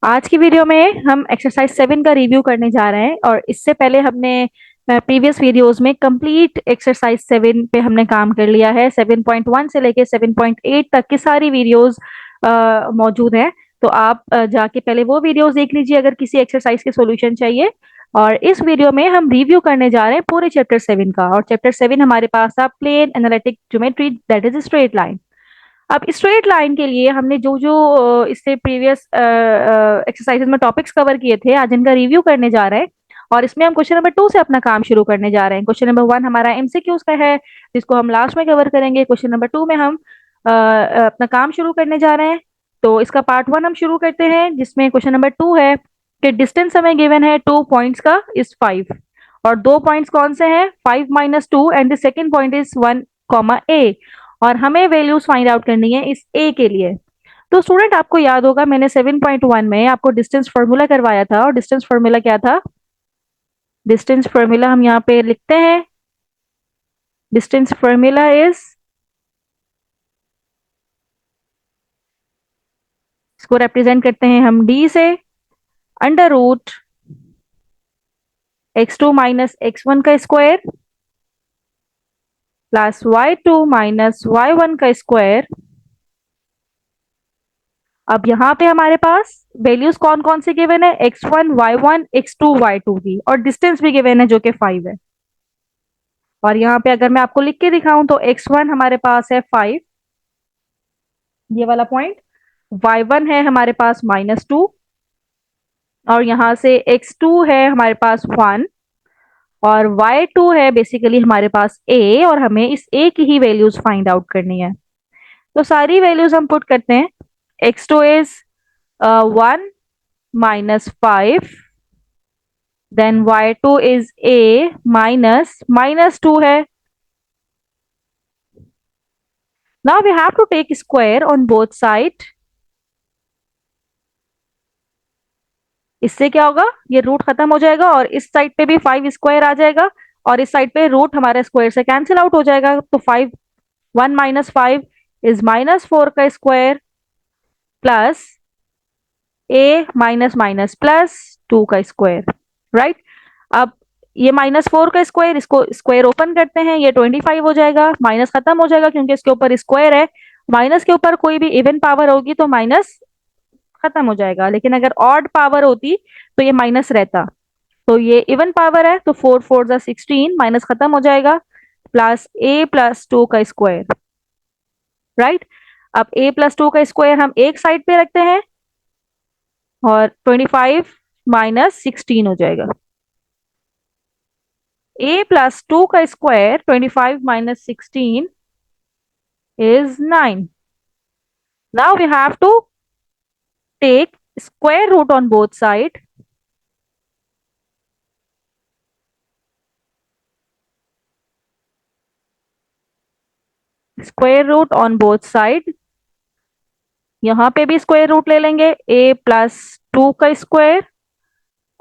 आज की वीडियो में हम एक्सरसाइज 7 का रिव्यू करने जा रहे हैं और इससे पहले हमने प्रीवियस वीडियोस में कंप्लीट एक्सरसाइज 7 पे हमने काम कर लिया है। 7.1 से लेके 7.8 तक की सारी वीडियोस मौजूद हैं। तो आप जाके पहले वो वीडियोस देख लीजिए अगर किसी एक्सरसाइज के सॉल्यूशन चाहिए। और इस वीडियो में हम रिव्यू करने जा रहे हैं पूरे चैप्टर 7 का। और चैप्टर 7 हमारे पास था plane analytic geometry, that is straight line. अब स्ट्रेट लाइन के लिए हमने जो जो इससे प्रीवियस एक्सरसाइजेज में टॉपिक्स कवर किए थे, आज इनका रिव्यू करने जा रहे हैं। और इसमें हम क्वेश्चन नंबर 2 से अपना काम शुरू करने जा रहे हैं। क्वेश्चन नंबर 1 हमारा एमसीक्यूज का है, जिसको हम लास्ट में कवर करेंगे। क्वेश्चन नंबर 2 में हम अपना काम शुरू करने जा रहे हैं। तो इसका पार्ट 1 हम शुरू करते हैं, जिसमें क्वेश्चन नंबर 2 है कि डिस्टेंस हमें गिवन है 2 पॉइंट्स का इज 5। और दो पॉइंट्स कौन से हैं? 5 - 2 and the second point is 1, A। और हमें वैल्यूज फाइंड आउट करनी है इस ए के लिए। तो स्टूडेंट, आपको याद होगा मैंने 7.1 में आपको डिस्टेंस फॉर्मूला करवाया था। और डिस्टेंस फॉर्मूला क्या था? डिस्टेंस फॉर्मूला हम यहाँ पे लिखते हैं। डिस्टेंस फॉर्मूला इज, इसको रिप्रेजेंट करते हैं हम डी से, अंडर रूट x2 - x1 का स्क्वायर प्लस y2 - y1 का स्क्वायर। अब यहाँ पे हमारे पास वैल्यूज कौन कौन सी गिवन है? x1 y1 x2 y2 की, और डिस्टेंस भी गिवन है जो कि 5 है। और यहाँ पे अगर मैं आपको लिख के दिखाऊं तो x1 हमारे पास है 5, ये वाला पॉइंट। y1 है हमारे पास -2, और यहाँ से x2 है हमारे पास 1, और y2 है बेसिकली हमारे पास a। और हमें इस a की ही वैल्यूज फाइंड आउट करनी है। तो सारी वैल्यूज हम पुट करते हैं। x2 is 1 -5, then y2 is a -2 है। Now we have to take square on both side. इससे क्या होगा? ये रूट खत्म हो जाएगा और इस साइड पे भी 5 स्क्वायर आ जाएगा, और इस साइड पे रूट हमारे स्क्वायर से कैंसिल आउट हो जाएगा। तो 5, 1 - 5 इज -4 का स्क्वायर प्लस a -+2 का स्क्वायर, राइट। अब ये -4 का स्क्वायर, इसको स्क्वायर ओपन करते हैं, ये 25 हो जाएगा। माइनस खत्म हो जाएगा क्योंकि इसके ऊपर स्क्वायर है। माइनस के ऊपर कोई भी इवन पावर होगी तो माइनस खत्म हो जाएगा, लेकिन अगर ऑड पावर होती तो ये माइनस रहता। तो ये इवन पावर है तो 4 4 जा 16, माइनस खत्म हो जाएगा, प्लस a+2 का स्क्वायर, राइट। अब a+2 का स्क्वायर हम एक साइड पे रखते हैं, और 25 - 16 हो जाएगा। a+2 का square 25 - 16 is 9. Now we have to take square root on both sides. Square root on both sides. यहाँ पे भी स्क्वायर रूट ले लेंगे, a+2 का स्क्वायर,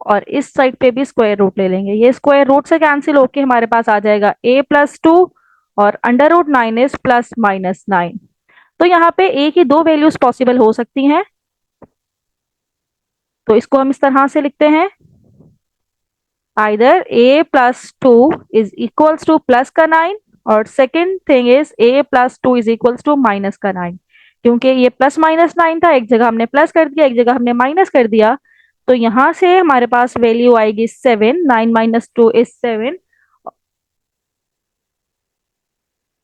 और इस साइड पे भी स्क्वायर रूट ले लेंगे। ये स्क्वायर रूट से कैंसिल होके हमारे पास आ जाएगा a+2, और √9 इज +-9। तो यहाँ पे a की दो वैल्यूज पॉसिबल हो सकती हैं। तो इसको हम इस तरह से लिखते हैं, either a+2 is equals to plus का 9, और second thing is a+2 is equals to minus का 9। क्योंकि ये +-9 था, एक जगह हमने प्लस कर दिया, एक जगह हमने माइनस कर दिया। तो यहां से हमारे पास वैल्यू आएगी 7, 9 - 2 इज 7।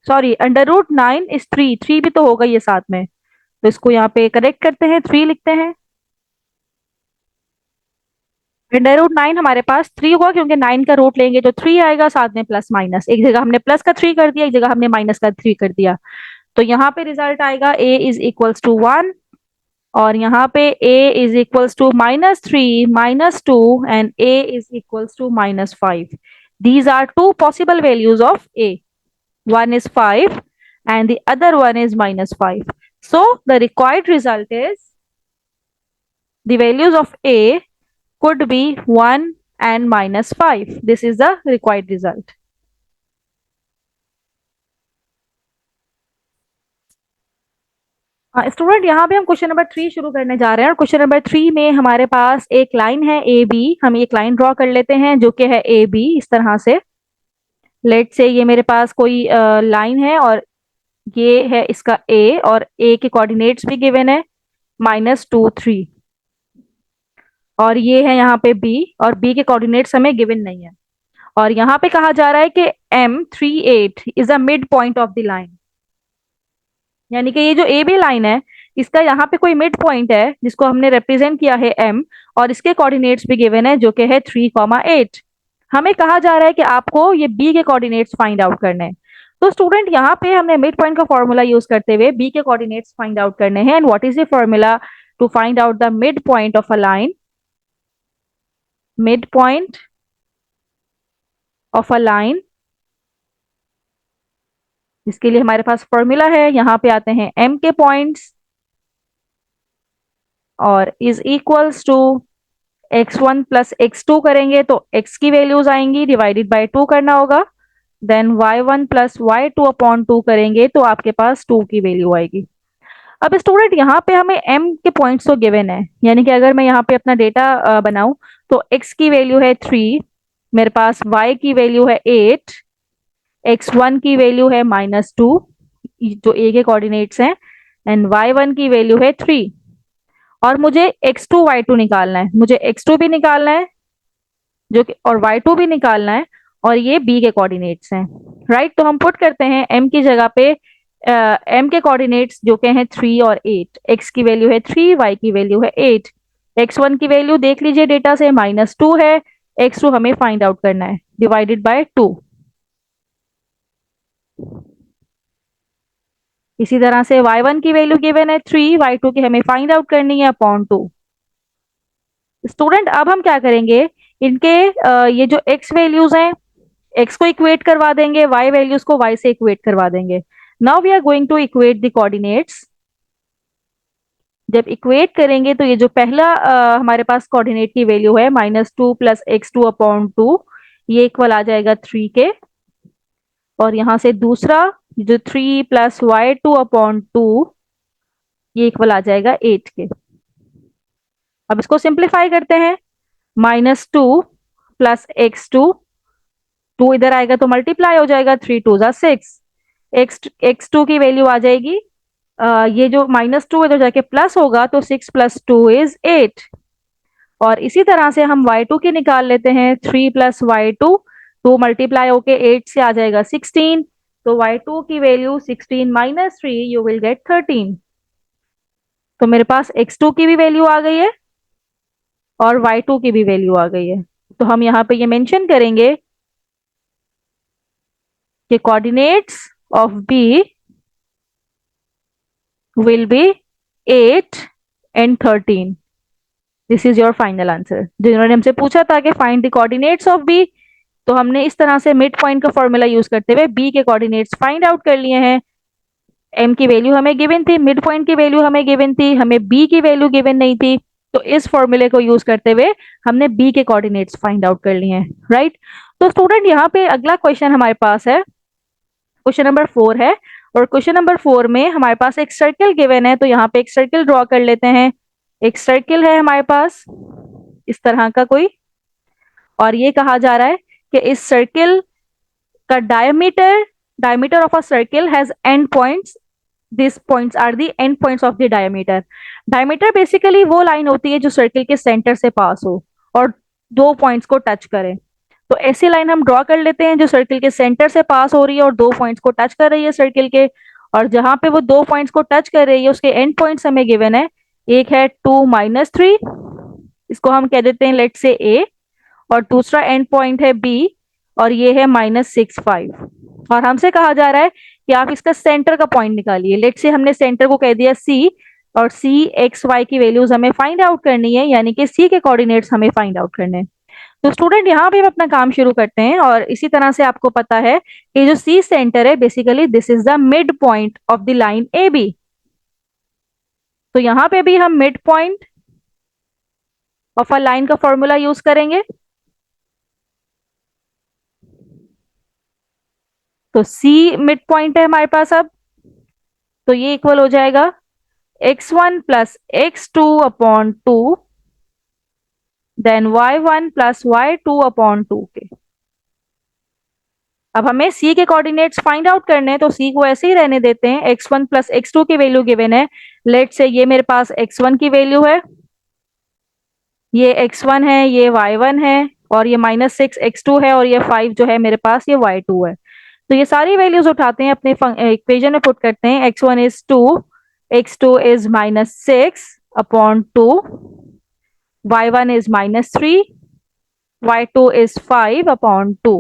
सॉरी, √9 इज 3, 3 भी तो होगा ये साथ में। तो इसको यहाँ पे करेक्ट करते हैं, 3 लिखते हैं। √9 हमारे पास 3 होगा क्योंकि 9 का रूट लेंगे तो 3 आएगा, साथ में प्लस माइनस। एक जगह हमने प्लस का 3 कर दिया, एक जगह हमने माइनस का 3 कर दिया। तो यहाँ पे रिजल्ट आएगा a इज इक्वल्स टू 1, और यहाँ पे a is equals to -3 -2 and a is equals to -5। These are two possible values of a। one is 5 and the other one is -5. So the required result is, the values of a could be 1 and -5. This is the required result. Student यहाँ पे हम question number 3 शुरू करने जा रहे हैं और question number 3 में हमारे पास एक लाइन है ए बी। हम एक लाइन ड्रॉ कर लेते हैं जो कि है ए बी इस तरह से। लेट से ये मेरे पास कोई लाइन है और ये है इसका ए और ए के कोऑर्डिनेट्स भी गिवन है -2 3। और ये है यहाँ पे बी और बी के कोऑर्डिनेट्स हमें गिवन नहीं है। और यहाँ पे कहा जा रहा है कि M38 is a mid point of the line, यानी कि ये जो ए बी लाइन है इसका यहाँ पे कोई मिड पॉइंट है जिसको हमने रिप्रेजेंट किया है M, और इसके कोऑर्डिनेट्स भी गिवन है जो कि है 3,8। हमें कहा जा रहा है कि आपको ये बी के कोऑर्डिनेट्स फाइंड आउट करने हैं। तो स्टूडेंट यहाँ पे हमने मिड पॉइंट का फॉर्मूला यूज करते हुए बी के कोऑर्डिनेट्स फाइंड आउट करने हैं। And what is the formula to find out the mid point of a line? Mid point of a line, इसके लिए हमारे पास फॉर्मूला है। यहाँ पे आते हैं M के पॉइंट्स और is equals to x1 plus x2 करेंगे तो x की वैल्यूज आएंगी, डिवाइडेड बाय 2 करना होगा। Then y1 plus y2 upon 2 करेंगे तो आपके पास 2 की वैल्यू आएगी। अब स्टूडेंट यहाँ पे हमें m के पॉइंट्स तो गिवन है, यानी कि अगर मैं यहाँ पे अपना डेटा बनाऊं तो x की वैल्यू है 3, मेरे पास y की वैल्यू है 8, x1 की वैल्यू है -2 जो a के कोऑर्डिनेट्स हैं, एंड y1 की वैल्यू है 3। और मुझे x2 y2 निकालना है, मुझे x2 भी निकालना है जो कि और y2 भी निकालना है, और ये b के कोऑर्डिनेट्स हैं। राइट, तो हम पुट करते हैं m की जगह पे m के कोऑर्डिनेट्स जो के हैं 3 और 8। x की वैल्यू है 3, y की वैल्यू है 8। x1 की वैल्यू देख लीजिए डेटा से -2 है, x2 हमें फाइंड आउट करना है, डिवाइडेड बाय 2। इसी तरह से y1 की वैल्यू गिवन है 3, y2 की हमें फाइंड आउट करनी है अपॉन 2। स्टूडेंट अब हम क्या करेंगे, इनके ये जो x वैल्यूज हैं x को इक्वेट करवा देंगे, y वैल्यूज को y से इक्वेट करवा देंगे। Now we are going to equate the coordinates. जब इक्वेट करेंगे तो ये जो पहला हमारे पास कोऑर्डिनेट की वैल्यू है -2 प्लस x2 अपॉन 2, ये इक्वल आ जाएगा 3 के। और यहां से दूसरा जो 3 प्लस y2 अपॉन 2, ये इक्वल आ जाएगा 8 के। अब इसको सिंप्लीफाई करते हैं, -2 प्लस x2, 2 इधर आएगा तो मल्टीप्लाई हो जाएगा, 3 2 जा 6, x2 की वैल्यू आ जाएगी ये जो -2 इधर जाके प्लस होगा तो 6 प्लस 2 इज 8। और इसी तरह से हम y2 की निकाल लेते हैं, 3 प्लस y2, 2 मल्टीप्लाई होके 8 से आ जाएगा 16, तो y2 की value 16 minus 3 you will get 13। तो मेरे पास x2 की भी वैल्यू आ गई है और y2 की भी वैल्यू आ गई है। तो हम यहाँ पे ये मेंशन करेंगे कि coordinates of b will be 8 and 13। This is your final answer. जिन्होंने हमसे पूछा था कि find the coordinates of B, तो हमने इस तरह से मिड पॉइंट का फॉर्मूला यूज करते हुए बी के कोऑर्डिनेट्स फाइंड आउट कर लिए हैं। एम की वैल्यू हमें गिवन थी, मिड पॉइंट की वैल्यू हमें गिवन थी, हमें बी की वैल्यू गिवन नहीं थी, तो इस फॉर्मूले को यूज करते हुए हमने बी के कोऑर्डिनेट्स फाइंड आउट कर लिए हैं। राइट, तो स्टूडेंट यहाँ पे अगला क्वेश्चन हमारे पास है, क्वेश्चन नंबर 4 है। और क्वेश्चन नंबर 4 में हमारे पास एक सर्किल गिवन है, तो यहाँ पे एक सर्किल ड्रॉ कर लेते हैं। एक सर्किल है हमारे पास इस तरह का कोई, और ये कहा जा रहा है कि इस सर्किल का diameter of a circle has end points, this points are the end points of the diameter. Diameter basically वो लाइन होती है जो सर्किल के सेंटर से पास हो और दो पॉइंट्स को टच करे। तो ऐसी लाइन हम ड्रॉ कर लेते हैं जो सर्किल के सेंटर से पास हो रही है और दो पॉइंट्स को टच कर रही है सर्किल के, और जहां पे वो दो पॉइंट्स को टच कर रही है उसके एंड पॉइंट्स हमें गिवन है। एक है 2 - 3, इसको हम कह देते हैं लेट से ए, और दूसरा एंड पॉइंट है बी और ये है -6 5। और हमसे कहा जा रहा है कि आप इसका सेंटर का पॉइंट निकालिए। लेट से हमने सेंटर को कह दिया सी, और सी एक्स वाई की वैल्यूज हमें फाइंड आउट करनी है, यानी कि सी के कोऑर्डिनेट्स हमें फाइंड आउट करने हैं। तो स्टूडेंट यहाँ पे हम अपना काम शुरू करते हैं, और इसी तरह से आपको पता है कि जो सी सेंटर है basically this is the mid point of the line A B. तो यहाँ पे भी हम mid point of a line का फॉर्मूला यूज करेंगे। तो सी मिड पॉइंट है हमारे पास अब, तो ये इक्वल हो जाएगा x1 plus x2 upon 2 then y1 plus y2 upon 2 के। अब हमें c के कोऑर्डिनेट्स फाइंड आउट करने हैं, तो c को ऐसे ही रहने देते हैं। x1 प्लस x2 की वैल्यू गिवन है। लेट से ये मेरे पास x1 की वैल्यू है, ये x1 है, ये y1 है, और ये -6 x2 है, और ये 5 जो है मेरे पास ये y2 है। तो ये सारी वैल्यूज उठाते हैं, अपने इक्वेशन में पुट करते हैं। x1 is 2, x2 is -6 upon 2, y1 is -3, y2 is 5 upon 2,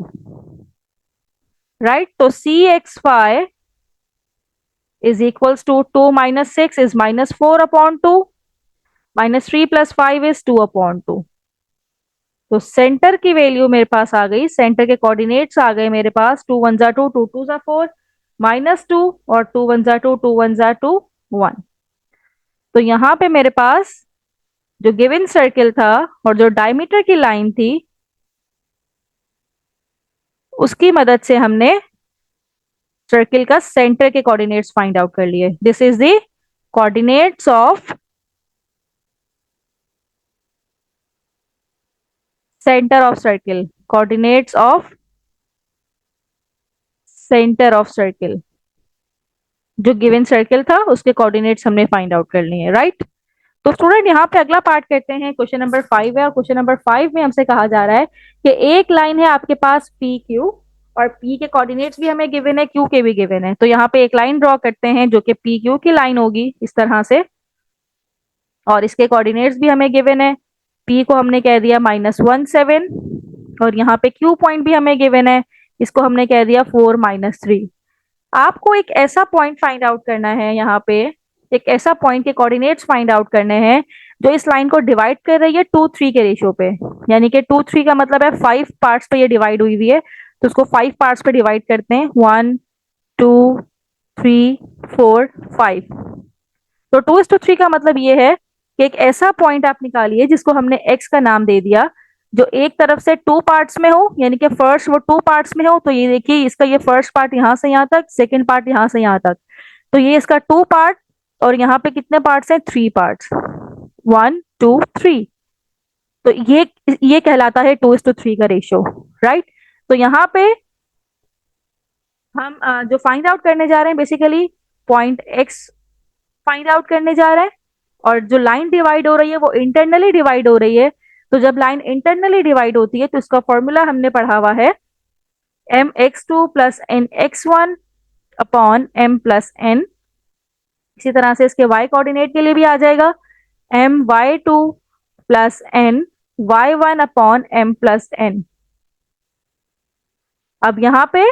right? तो cxy is equals to 2 minus 6 is -4 upon 2, -3 plus 5 is 2 upon 2। तो सेंटर की वैल्यू मेरे पास आ गई, सेंटर के कोऑर्डिनेट्स आ गए मेरे पास। 2 1 जा 2, 2 2 जा 4, -2, और 2 1 जा 2, 2 1 जा 2, 1। तो यहाँ पे मेरे पास जो गिवन सर्किल था और जो डायमीटर की लाइन थी, उसकी मदद से हमने सर्किल का सेंटर के कोऑर्डिनेट्स फाइंड आउट कर लिए। This is the coordinates of centre of circle, coordinates of centre of circle. जो गिवन सर्किल था उसके कोऑर्डिनेट्स हमने फाइंड आउट कर लिए, राइट? तो स्टूडेंट यहाँ पे अगला पार्ट करते हैं। क्वेश्चन नंबर 5 है, और क्वेश्चन नंबर 5 में हमसे कहा जा रहा है कि एक लाइन है आपके पास पी क्यू, और पी के कोऑर्डिनेट्स भी हमें गिवन है, क्यू के भी गिवन है। तो यहाँ पे एक लाइन ड्रॉ करते हैं जो कि पी क्यू की लाइन होगी इस तरह से, और इसके कोऑर्डिनेट्स भी हमें गिवन है। पी को हमने कह दिया -17, और यहाँ पे क्यू पॉइंट भी हमें गिवन है, इसको हमने कह दिया 4 -3। आपको एक ऐसा पॉइंट फाइंड आउट करना है, यहाँ पे एक ऐसा पॉइंट के कोऑर्डिनेट्स फाइंड आउट करने हैं जो इस लाइन को डिवाइड कर रही है 2 3 के रेशियो पे। यानी कि 2 3 का मतलब है 5 पार्ट्स पे ये डिवाइड हुई हुई है, तो उसको 5 पार्ट्स पे डिवाइड करते हैं। 1 2 3 4 5। तो 2:3 का मतलब ये है कि एक ऐसा पॉइंट आप निकालिए जिसको हमने x का नाम दे दिया, जो एक तरफ से 2 पार्ट्स में हो, यानी कि फर्स्ट वो 2 पार्ट्स में हो। तो ये देखिए, इसका ये फर्स्ट पार्ट यहाँ से यहाँ तक, सेकंड पार्ट यहाँ से यहाँ तक। तो ये इसका 2 पार्ट, और यहाँ पे कितने पार्ट्स हैं? 3 पार्ट्स, 1 2 3। तो ये कहलाता है 2:3 का रेशियो, राइट? तो यहाँ पे हम जो फाइंड आउट करने जा रहे हैं, basically point x find out करने जा रहे हैं। और जो लाइन डिवाइड हो रही है वो इंटरनली डिवाइड हो रही है। तो जब लाइन इंटरनली डिवाइड होती है तो इसका फॉर्मूला हमने पढ़ा हुआ है mx2 plus nx1 upon m plus n। इसी तरह से इसके y कोऑर्डिनेट के लिए भी आ जाएगा my2 plus n y1 upon m plus n। अब यहाँ पे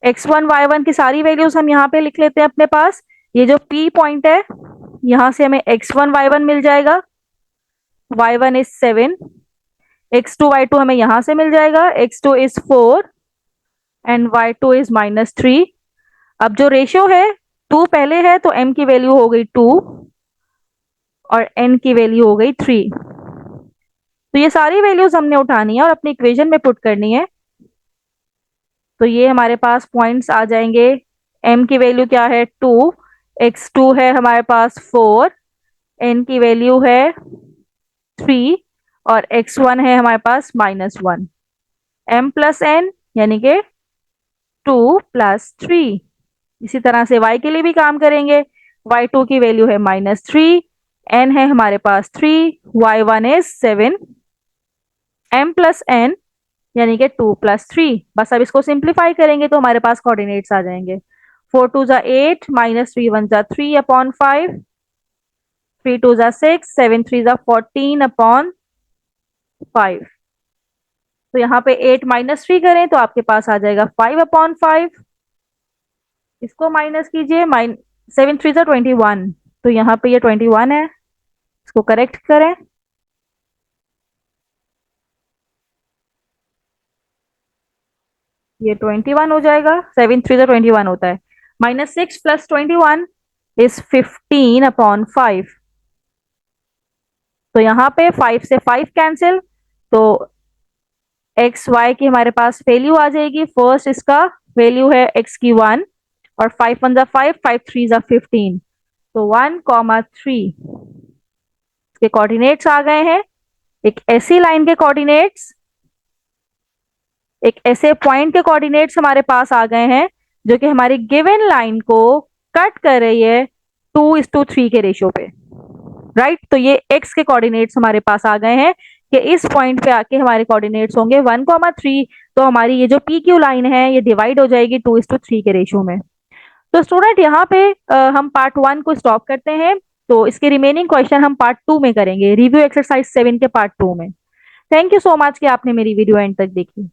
x1 y1 की सारी वैल्यूज हम यहाँ पे लिख लेते हैं अपने पास। ये जो p पॉइंट है, यहाँ से हमें x1 y1 मिल जाएगा, y1 इज 7, x2 y2 हमें यहाँ से मिल जाएगा, x2 is 4 and y2 is -3। अब जो रेशियो है 2 पहले है, तो m की वैल्यू हो गई 2 और n की वैल्यू हो गई 3। तो ये सारी वैल्यूज हमने उठानी है और अपनी इक्वेशन में पुट करनी है। तो ये हमारे पास पॉइंट्स आ जाएंगे। m की वैल्यू क्या है? 2, x2 है हमारे पास 4, n की वैल्यू है 3, और x1 है हमारे पास -1। m प्लस n यानी कि 2 + 3। इसी तरह से y के लिए भी काम करेंगे। y2 की वैल्यू है -3, n है हमारे पास 3, y1 is 7, m plus n यानी कि 2 + 3। बस अब इसको सिंप्लीफाई करेंगे तो हमारे पास कोऑर्डिनेट्स आ जाएंगे। 4 2 जा 8, -3 1 जा 3 अपॉन 5, 3 2 जा 6, 7 3 जा 14 अपॉन 5। तो यहाँ पे 8 -3 करें तो आपके पास आ जाएगा 5 अपॉन 5। इसको माइनस कीजिए, 7 3 जा 21, तो यहाँ पे ये 21 है। इसको करेक्ट करें, ये 21 हो जाएगा। 7 3 जा 21 होता है। -6 + 21 इज 15 अपॉन 5। तो यहाँ पे 5 से 5 कैंसिल, तो एक्स वाई की हमारे पास वैल्यू आ जाएगी। फर्स्ट इसका वैल्यू है x की 1, और 5 1 जा 5, 5 3 जा 15। तो 1,3 के कोऑर्डिनेट्स आ गए हैं। एक ऐसी लाइन के कोऑर्डिनेट्स, एक ऐसे पॉइंट के कोऑर्डिनेट्स हमारे पास आ गए हैं जो कि हमारी गिवन लाइन को कट कर रही है 2:3 के रेशियो पे। राइट, तो ये एक्स के कोऑर्डिनेट्स हमारे पास आ गए हैं कि इस पॉइंट पे आके हमारे कोऑर्डिनेट्स होंगे 1,3। तो हमारी ये जो पी क्यू लाइन है ये डिवाइड हो जाएगी 2:3 के रेशियो में। तो स्टूडेंट यहाँ पे हम पार्ट 1 को स्टॉप करते हैं। तो इसके रिमेनिंग क्वेश्चन हम पार्ट 2 में करेंगे, रिव्यू एक्सरसाइज 7 के पार्ट 2 में। थैंक यू सो मच कि आपने मेरी वीडियो एंड तक देखी।